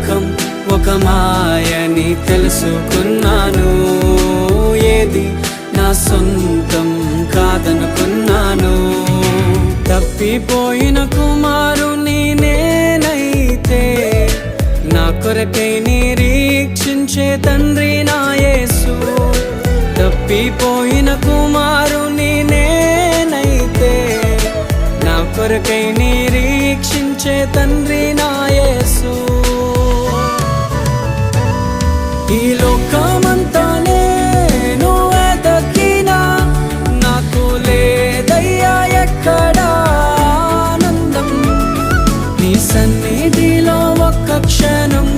లోకం ఒక మాయని తెలుసుకున్నాను. ఏది నా సొంతం కాదనుకున్నాను. తప్పిపోయిన కుమారుని నేనైతే నా కొరకై నిరీక్షించే తండ్రి నా యేసు. తప్పిపోయిన కుమారుని నేనైతే నా కొరకై నిరీక్షించే తండ్రి నా యేసు. ఈ లోకమంతా నేను వెతకినా నాకు లేదయ్యా ఎక్కడా ఆనందం. నీ సన్నిధిలో ఒక్క క్షణం